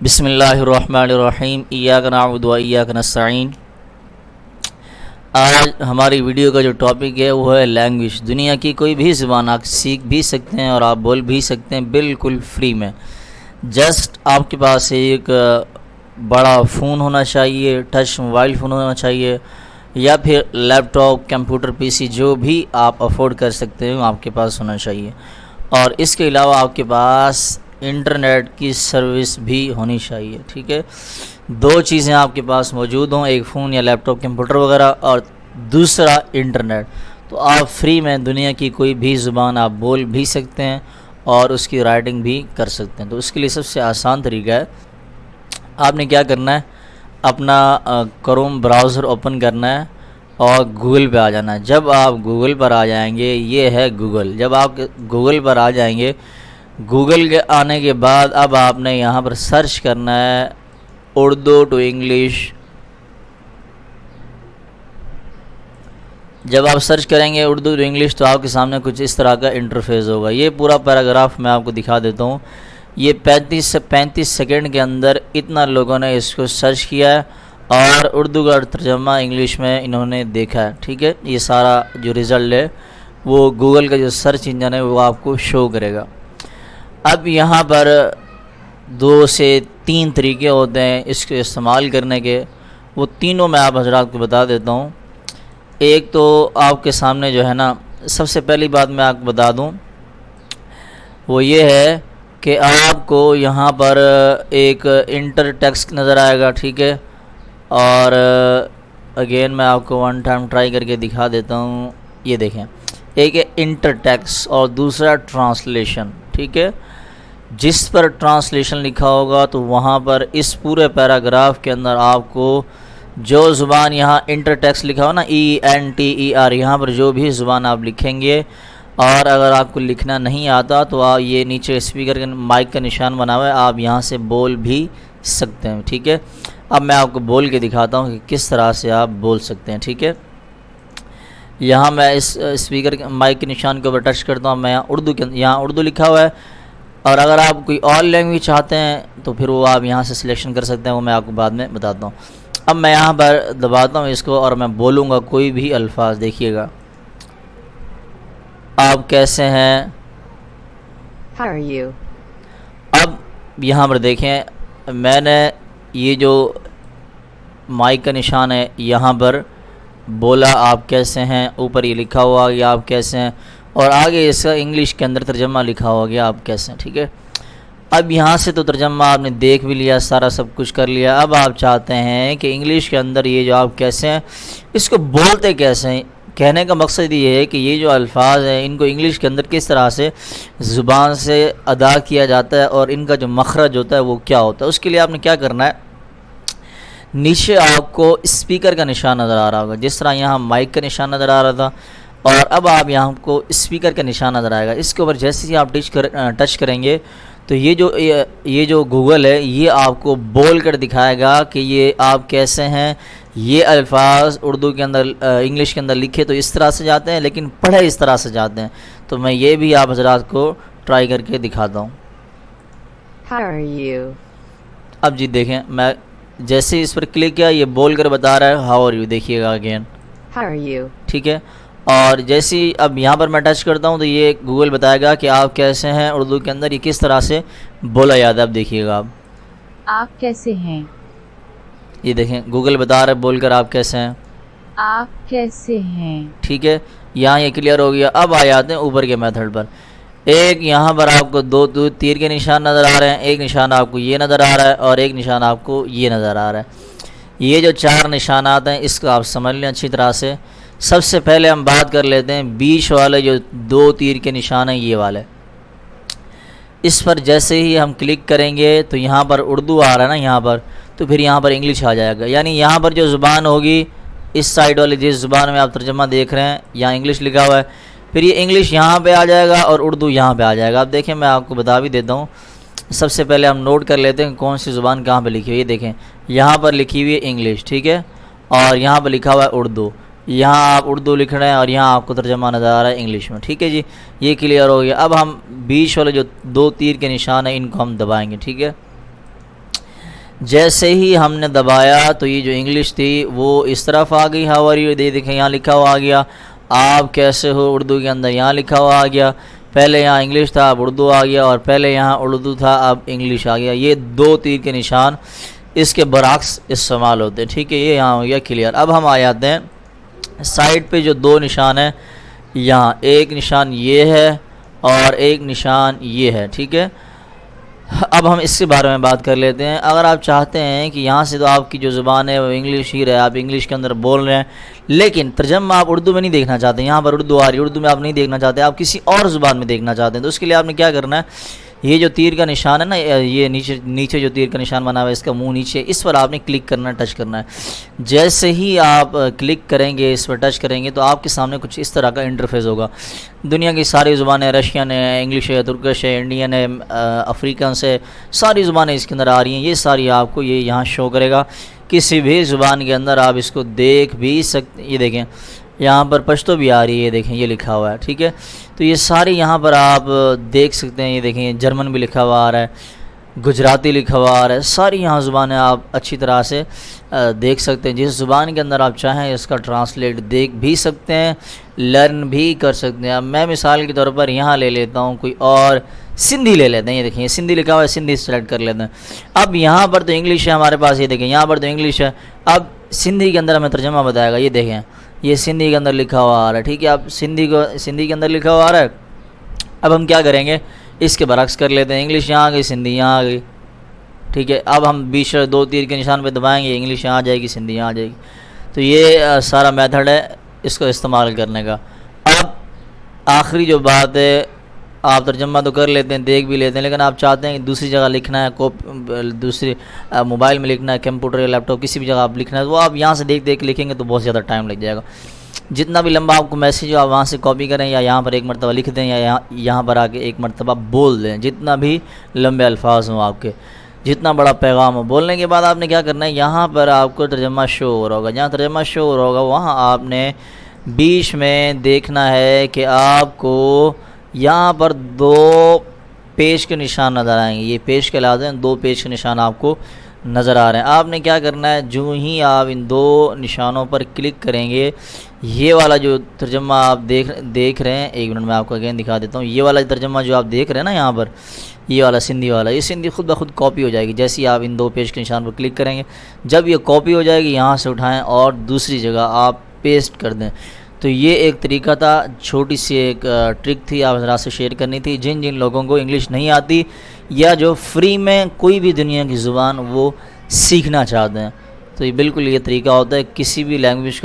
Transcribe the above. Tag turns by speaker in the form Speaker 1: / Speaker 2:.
Speaker 1: بسم اللہ الرحمن الرحیم، ایاک نعبد و ایاک نستعین۔ آج ہماری ویڈیو کا جو ٹاپک ہے وہ ہے لینگویج۔ دنیا کی کوئی بھی زبان آپ سیکھ بھی سکتے ہیں اور آپ بول بھی سکتے ہیں بالکل فری میں۔ جسٹ آپ کے پاس ایک بڑا فون ہونا چاہیے، ٹچ موبائل فون ہونا چاہیے، یا پھر لیپ ٹاپ، کمپیوٹر، پی سی، جو بھی آپ افورڈ کر سکتے ہیں آپ کے پاس ہونا چاہیے۔ اور اس کے علاوہ آپ کے پاس انٹرنیٹ کی سروس بھی ہونی چاہیے، ٹھیک ہے۔ دو چیزیں آپ کے پاس موجود ہوں، ایک فون یا لیپ ٹاپ، کمپیوٹر وغیرہ، اور دوسرا انٹرنیٹ، تو آپ فری میں دنیا کی کوئی بھی زبان آپ بول بھی سکتے ہیں اور اس کی رائٹنگ بھی کر سکتے ہیں۔ تو اس کے لیے سب سے آسان طریقہ ہے، آپ نے کیا کرنا ہے، اپنا کروم براؤزر اوپن کرنا ہے اور گوگل پہ آ جانا ہے۔ جب آپ گوگل پر آ جائیں گے، یہ ہے گوگل، جب آپ گوگل پر آ جائیں گے، گوگل کے آنے کے بعد اب آپ نے یہاں پر سرچ کرنا ہے اردو ٹو انگلش۔ جب آپ سرچ کریں گے اردو ٹو انگلش تو آپ کے سامنے کچھ اس طرح کا انٹرفیس ہوگا۔ یہ پورا پیراگراف میں آپ کو دکھا دیتا ہوں۔ یہ 35 سے 35 سیکنڈ کے اندر اتنا لوگوں نے اس کو سرچ کیا ہے اور اردو کا ترجمہ انگلش میں انہوں نے دیکھا ہے، ٹھیک ہے۔ یہ سارا جو رزلٹ ہے وہ گوگل کا جو سرچ انجن ہے وہ آپ کو شو کرے گا۔ اب یہاں پر 2 سے 3 طریقے ہوتے ہیں اس کو استعمال کرنے کے، وہ تینوں میں آپ حضرات کو بتا دیتا ہوں۔ ایک تو آپ کے سامنے جو ہے نا، سب سے پہلی بات میں آپ کو بتا دوں وہ یہ ہے کہ آپ کو یہاں پر ایک انٹر ٹیکسٹ نظر آئے گا، ٹھیک ہے۔ اور اگین میں آپ کو ون ٹائم ٹرائی کر کے دکھا دیتا ہوں۔ یہ دیکھیں، ایک ہے انٹر ٹیکسٹ اور دوسرا ٹرانسلیشن، ٹھیک ہے۔ جس پر ٹرانسلیشن لکھا ہوگا تو وہاں پر اس پورے پیراگراف کے اندر آپ کو جو زبان یہاں انٹر ٹیکسٹ لکھا ہو نا، ENTER، یہاں پر جو بھی زبان آپ لکھیں گے، اور اگر آپ کو لکھنا نہیں آتا تو آپ یہ نیچے اسپیکر کے مائک کا نشان بنا ہوا ہے، آپ یہاں سے بول بھی سکتے ہیں، ٹھیک ہے۔ اب میں آپ کو بول کے دکھاتا ہوں کہ کس طرح سے آپ بول سکتے ہیں، ٹھیک ہے۔ یہاں میں اس اسپیکر کے مائک کے نشان کے اوپر ٹچ کرتا ہوں، میں یہاں اردو لکھا ہوا ہے، اور اگر آپ کوئی اور لینگویج چاہتے ہیں تو پھر وہ آپ یہاں سے سلیکشن کر سکتے ہیں، وہ میں آپ کو بعد میں بتاتا ہوں۔ اب میں یہاں پر دباتا ہوں اس کو اور میں بولوں گا کوئی بھی الفاظ، دیکھیے گا۔ آپ کیسے ہیں؟
Speaker 2: How are you?
Speaker 1: اب یہاں پر دیکھیں، میں نے یہ جو مائک کا نشان ہے یہاں پر بولا آپ کیسے ہیں، اوپر یہ لکھا ہوا کہ آپ کیسے ہیں، اور آگے اس کا انگلش کے اندر ترجمہ لکھا ہوا گیا آپ کیسے ہیں، ٹھیک ہے۔ اب یہاں سے تو ترجمہ آپ نے دیکھ بھی لیا، سارا سب کچھ کر لیا۔ اب آپ چاہتے ہیں کہ انگلش کے اندر یہ جو آپ کیسے ہیں اس کو بولتے کیسے ہیں۔ کہنے کا مقصد یہ ہے کہ یہ جو الفاظ ہیں ان کو انگلش کے اندر کس طرح سے زبان سے ادا کیا جاتا ہے اور ان کا جو مخرج ہوتا ہے وہ کیا ہوتا ہے۔ اس کے لیے آپ نے کیا کرنا ہے، نیچے آپ کو اسپیکر کا نشان نظر آ رہا ہوگا، جس طرح یہاں مائک کا نشان نظر آ رہا تھا، اور اب آپ یہاں کو اسپیکر کا نشان نظر آئے گا۔ اس کے اوپر جیسے ہی آپ ٹچ کریں گے تو یہ جو گوگل ہے یہ آپ کو بول کر دکھائے گا کہ یہ آپ کیسے ہیں۔ یہ الفاظ اردو کے اندر انگلش کے اندر لکھے تو اس طرح سے جاتے ہیں، لیکن پڑھے اس طرح سے جاتے ہیں۔ تو میں یہ بھی آپ حضرات کو ٹرائی کر کے دکھاتا ہوں۔
Speaker 2: How are you?
Speaker 1: اب جی دیکھیں، میں جیسے اس پر کلک کیا یہ بول کر بتا رہا ہے ہاؤ آر یو، دیکھیے گا اگین،
Speaker 2: How are you?
Speaker 1: ٹھیک ہے۔ اور جیسے ہی اب یہاں پر میں ٹچ کرتا ہوں تو یہ گوگل بتائے گا کہ آپ کیسے ہیں اردو کے اندر یہ کس طرح سے بولا جاتا ہے۔ اب دیکھیے گا
Speaker 2: آپ کیسے ہیں؟
Speaker 1: یہ دیکھیں گوگل بتا رہا ہے بول کر آپ کیسے ہیں،
Speaker 2: آپ کیسے ہیں؟
Speaker 1: ٹھیک ہے۔ یہاں یہ کلیئر ہو گیا۔ اب آ جاتے ہیں اوپر کے میتھڈ پر۔ ایک یہاں پر آپ کو دو تیر کے نشان نظر آ رہے ہیں، ایک نشان آپ کو یہ نظر آ رہا ہے اور ایک نشان آپ کو یہ نظر آ رہا ہے۔ یہ جو 4 نشانات ہیں اس کو آپ سمجھ لیں اچھی طرح سے۔ سب سے پہلے ہم بات کر لیتے ہیں بیچ والے جو 2 تیر کے نشان ہیں، یہ والے۔ اس پر جیسے ہی ہم کلک کریں گے تو یہاں پر اردو آ رہا ہے نا یہاں پر، تو پھر یہاں پر انگلش آ جائے گا۔ یعنی یہاں پر جو زبان ہوگی اس سائڈ والی جس زبان میں آپ ترجمہ دیکھ رہے ہیں یہاں انگلش لکھا ہوا ہے، پھر یہ انگلش یہاں پہ آ جائے گا اور اردو یہاں پہ آ جائے گا۔ اب دیکھیں میں آپ کو بتا بھی دیتا ہوں۔ سب سے پہلے ہم نوٹ کر لیتے ہیں کون سی زبان کہاں پہ لکھی ہوئی ہے۔ یہ دیکھیں یہاں پر لکھی ہوئی ہے انگلش، ٹھیک ہے، اور یہاں پہ لکھا ہوا ہے اردو۔ یہاں آپ اردو لکھ رہے ہیں اور یہاں آپ کو ترجمہ نظر آ رہا ہے انگلش میں، ٹھیک ہے جی، یہ کلیئر ہو گیا۔ اب ہم بیچ والے جو 2 تیر کے نشان ہیں ان کو ہم دبائیں گے، ٹھیک ہے۔ جیسے ہی ہم نے دبایا تو یہ جو انگلش تھی وہ اس طرف آ گئی، ہاؤ آر یو، دیکھیں یہاں لکھا ہوا آ گیا، آپ کیسے ہو اردو کے اندر یہاں لکھا ہوا آ گیا، پہلے یہاں انگلش تھا اب اردو آ گیا، اور پہلے یہاں اردو تھا اب انگلش آ گیا۔ یہ دو تیر کے نشان اس کے برعکس استعمال ہوتے ہیں، ٹھیک ہے، یہ یہاں ہو گیا کلیئر۔ اب ہم آ جاتے ہیں سائڈ پہ جو دو نشان ہیں، یہاں ایک نشان یہ ہے اور ایک نشان یہ ہے، ٹھیک ہے۔ اب ہم اس کے بارے میں بات کر لیتے ہیں۔ اگر آپ چاہتے ہیں کہ یہاں سے تو آپ کی جو زبان ہے وہ انگلش ہی رہے، آپ انگلش کے اندر بول رہے ہیں، لیکن ترجمہ آپ اردو میں نہیں دیکھنا چاہتے، یہاں پر اردو آ رہی ہے، اردو میں آپ نہیں دیکھنا چاہتے، آپ کسی اور زبان میں دیکھنا چاہتے ہیں، تو اس کے لیے آپ نے کیا کرنا ہے، یہ جو تیر کا نشان ہے نا، یہ نیچے جو تیر کا نشان بنا ہوا ہے، اس کا منہ نیچے، اس پر آپ نے کلک کرنا ہے، ٹچ کرنا ہے۔ جیسے ہی آپ کلک کریں گے، اس پر ٹچ کریں گے، تو آپ کے سامنے کچھ اس طرح کا انٹرفیس ہوگا۔ دنیا کی ساری زبانیں، رشین ہے، انگلش ہے، ترکش ہے، انڈین ہے، افریقن سے، ساری زبانیں اس کے اندر آ رہی ہیں، یہ ساری آپ کو یہ یہاں شو کرے گا۔ کسی بھی زبان کے اندر آپ اس کو دیکھ بھی سکتے، یہ دیکھیں یہاں پر پشتو بھی آ رہی ہے، یہ دیکھیں یہ لکھا ہوا ہے، ٹھیک ہے۔ تو یہ ساری یہاں پر آپ دیکھ سکتے ہیں، یہ دیکھیں جرمن بھی لکھا ہوا آ رہا ہے، گجراتی لکھا ہوا آ رہا ہے، ساری یہاں زبانیں آپ اچھی طرح سے دیکھ سکتے ہیں۔ جس زبان کے اندر آپ چاہیں اس کا ٹرانسلیٹ دیکھ بھی سکتے ہیں، لرن بھی کر سکتے ہیں۔ اب میں مثال کے طور پر یہاں لے لیتا ہوں کوئی اور سندھی لے لیتے ہیں، یہ دیکھیں یہ سندھی لکھا ہوا ہے، سندھی سلیکٹ کر لیتے ہیں۔ اب یہاں پر تو انگلش ہے ہمارے پاس، یہ دیکھیں یہاں پر تو انگلش ہے، اب سندھی کے اندر ہمیں ترجمہ بتائے گا، یہ دیکھیں یہ سندھی کے اندر لکھا ہوا آ رہا ہے، ٹھیک ہے۔ اب سندھی کے اندر لکھا ہوا آ رہا ہے، اب ہم کیا کریں گے، اس کے برعکس کر لیتے ہیں، انگلش یہاں آ گئی، سندھی یہاں آ گئی، ٹھیک ہے۔ اب ہم بیچ دو تیر کے نشان پہ دبائیں گے، انگلش یہاں آ جائے گی، سندھی یہاں آ جائے گی۔ تو یہ سارا میتھڈ ہے اس کو استعمال کرنے کا۔ اب آخری جو بات ہے، آپ ترجمہ تو کر لیتے ہیں، دیکھ بھی لیتے ہیں، لیکن آپ چاہتے ہیں کہ دوسری جگہ لکھنا ہے، دوسری موبائل میں لکھنا ہے، کمپیوٹر یا لیپ ٹاپ کسی بھی جگہ آپ لکھنا ہے، تو وہ آپ یہاں سے دیکھ کے لکھیں گے تو بہت زیادہ ٹائم لگ جائے گا۔ جتنا بھی لمبا آپ کو میسیج ہو آپ وہاں سے کاپی کریں، یا یہاں پر ایک مرتبہ لکھ دیں، یا یہاں پر آ کے ایک مرتبہ بول دیں، جتنا بھی لمبے الفاظ ہوں آپ کے، جتنا بڑا پیغام ہو، بولنے کے بعد آپ نے کیا کرنا ہے، یہاں پر آپ کو ترجمہ شو ہو رہا ہوگا، جہاں ترجمہ شو ہو رہا ہوگا وہاں آپ نے بیچ میں دیکھنا ہے کہ آپ کو یہاں پر دو پیش کے نشان نظر آئیں گے، یہ پیش کہلاتے ہیں، دو پیش کے نشان آپ کو نظر آ رہے ہیں۔ آپ نے کیا کرنا ہے، جو ہی آپ ان دو نشانوں پر کلک کریں گے، یہ والا جو ترجمہ آپ دیکھ رہے ہیں، ایک منٹ میں آپ کو اگین دکھا دیتا ہوں، یہ والا ترجمہ جو آپ دیکھ رہے ہیں نا یہاں پر، یہ والا سندھی والا، یہ سندھی خود بخود کاپی ہو جائے گی جیسے ہی آپ ان دو پیج کے نشان پر کلک کریں گے۔ جب یہ کاپی ہو جائے گی، یہاں سے اٹھائیں اور دوسری جگہ آپ پیسٹ کر دیں۔ تو یہ ایک طریقہ تھا، چھوٹی سی ایک ٹرک تھی، آپ ذرا سے شیئر کرنی تھی، جن لوگوں کو انگلش نہیں آتی یا جو فری میں کوئی بھی دنیا کی زبان وہ سیکھنا چاہتے ہیں، تو یہ بالکل یہ طریقہ ہوتا ہے، کسی بھی لینگویج کا